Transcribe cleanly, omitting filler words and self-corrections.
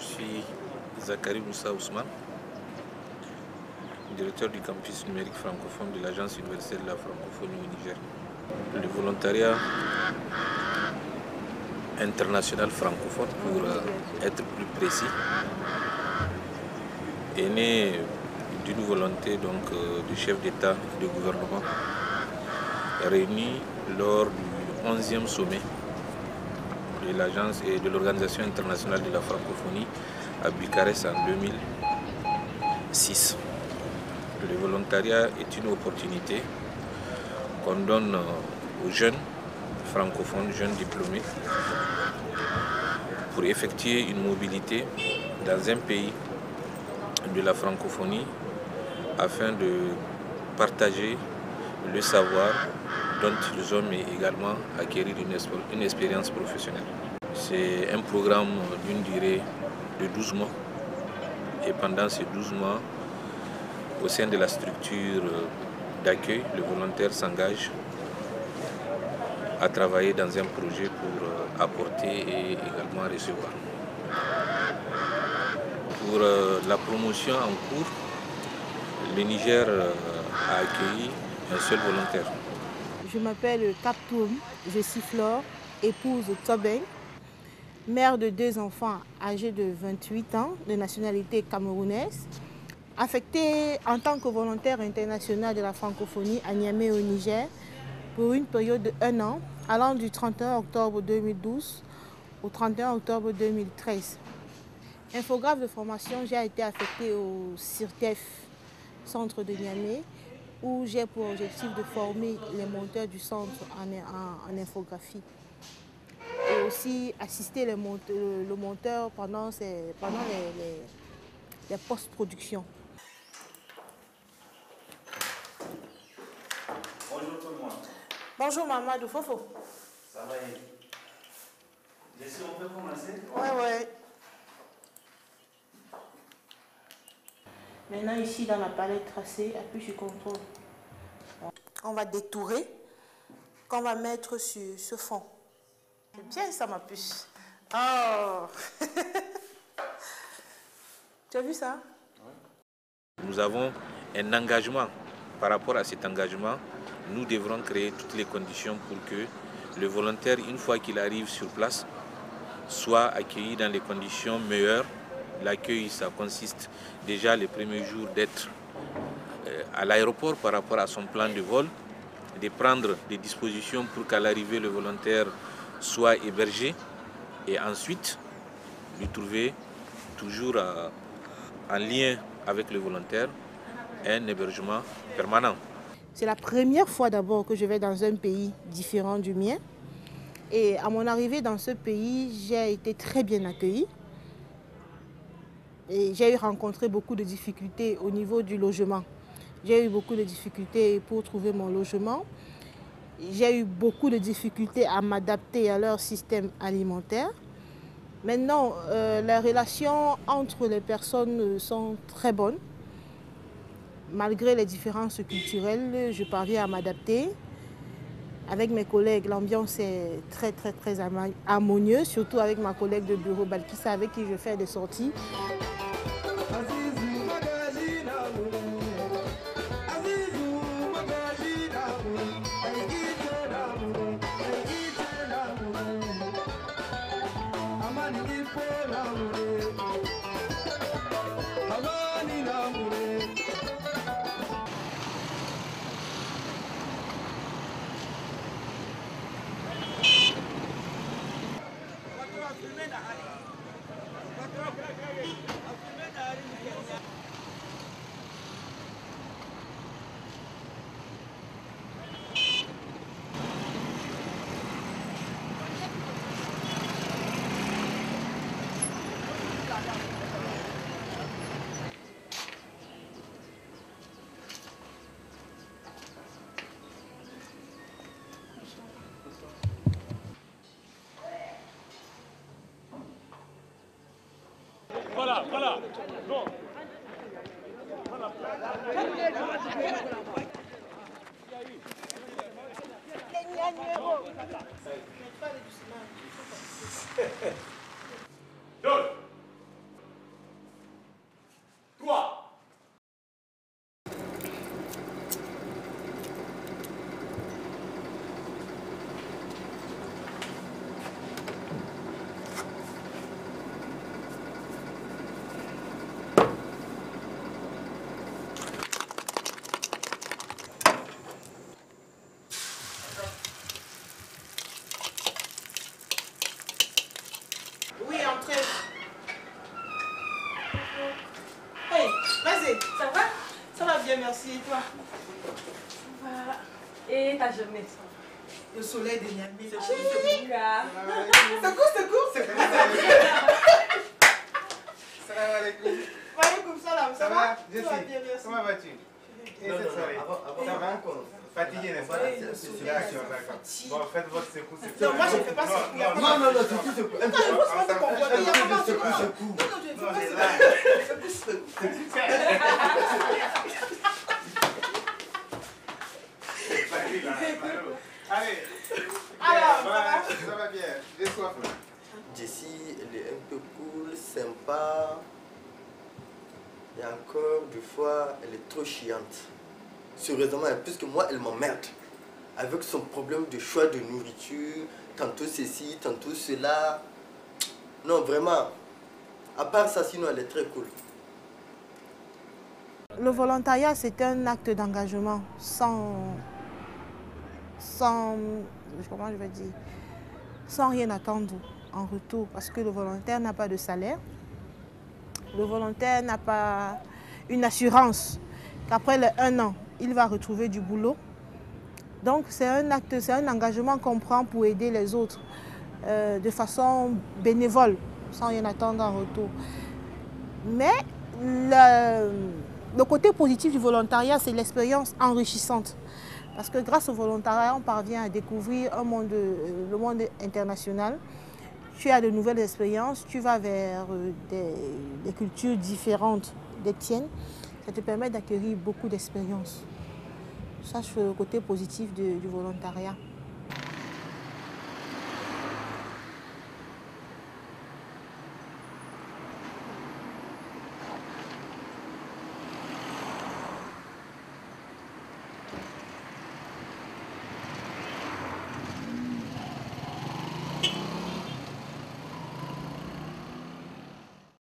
suis Zachary Moussa Ousmane, directeur du campus numérique francophone de l'Agence universelle de la francophonie au Niger. Le volontariat international francophone, pour être plus précis, est né d'une volonté du chef d'État et de gouvernement réunis lors du 11e sommet de l'Agence et de l'Organisation internationale de la francophonie à Bucarest en 2006. Le volontariat est une opportunité qu'on donne aux jeunes francophones, jeunes diplômés, pour effectuer une mobilité dans un pays de la francophonie afin de partager le savoir dont ils ont, mais également acquérir une expérience professionnelle. C'est un programme d'une durée de 12 mois et pendant ces 12 mois, au sein de la structure d'accueil, le volontaire s'engage à travailler dans un projet pour apporter et également recevoir. Pour la promotion en cours, le Niger a accueilli un seul volontaire. Je m'appelle Kaptoum, je suis Flore, épouse Tobeng, mère de 2 enfants âgés de 28 ans, de nationalité camerounaise, affectée en tant que volontaire international de la francophonie à Niamey au Niger pour une période de 1 an, allant du 31 octobre 2012 au 31 octobre 2013. Infographe de formation, j'ai été affectée au CIRTEF, centre de Niamey, où j'ai pour objectif de former les monteurs du centre en infographie. Et aussi assister le monteur pendant les post-productions. Bonjour tout le monde. Bonjour Mamadou Fofo. Ça va y est. On peut commencer? Ouais. Maintenant ici dans la palette tracée, appuie sur contrôle. On va détourer, qu'on va mettre sur ce fond. C'est bien ça ma puce. Oh. Tu as vu ça? Nous avons un engagement. Par rapport à cet engagement, nous devrons créer toutes les conditions pour que le volontaire, une fois qu'il arrive sur place, soit accueilli dans les conditions meilleures. L'accueil, ça consiste déjà les premiers jours d'être à l'aéroport par rapport à son plan de vol, de prendre des dispositions pour qu'à l'arrivée, le volontaire soit hébergé et ensuite lui trouver toujours en lien avec le volontaire un hébergement permanent. C'est la première fois d'abord que je vais dans un pays différent du mien. Et à mon arrivée dans ce pays, j'ai été très bien accueillie. Et j'ai rencontré beaucoup de difficultés au niveau du logement. J'ai eu beaucoup de difficultés pour trouver mon logement. J'ai eu beaucoup de difficultés à m'adapter à leur système alimentaire. Maintenant, les relations entre les personnes sont très bonnes. Malgré les différences culturelles, je parviens à m'adapter. Avec mes collègues, l'ambiance est très harmonieuse, surtout avec ma collègue de bureau Balkissa, avec qui je fais des sorties. Voilà. Bon. Et ta journée? Le soleil de Niamey. C'est cool. Salam alaikum. Maaleykum salam. Ça va, Tout va bien, merci. Comment vas-tu? Et cette soirée? Ça va? Fatigué, n'est-ce pas? D'accord. Bon, faites votre secousse. Non, moi je ne fais pas secousse. Non, secousse. Non, il faut se comporter. Il y a pas de secousse. Non, je ne fais pas secousse. Allez. Alors, ça va bien. J'ai soif. Jessie, elle est un peu cool, sympa. Et encore, des fois, elle est trop chiante. Sérieusement, plus que moi, elle m'emmerde. Avec son problème de choix de nourriture, tantôt ceci, tantôt cela. Non, vraiment. À part ça, sinon, elle est très cool. Le volontariat, c'est un acte d'engagement comment je vais dire, sans rien attendre en retour, parce que le volontaire n'a pas de salaire. Le volontaire n'a pas une assurance qu'après les 1 an, il va retrouver du boulot. Donc c'est un acte, c'est un engagement qu'on prend pour aider les autres de façon bénévole, sans rien attendre en retour. Mais le côté positif du volontariat, c'est l'expérience enrichissante. Parce que grâce au volontariat, on parvient à découvrir le monde international. Tu as de nouvelles expériences, tu vas vers des cultures différentes des tiennes. Ça te permet d'acquérir beaucoup d'expériences. Ça, c'est le côté positif du volontariat.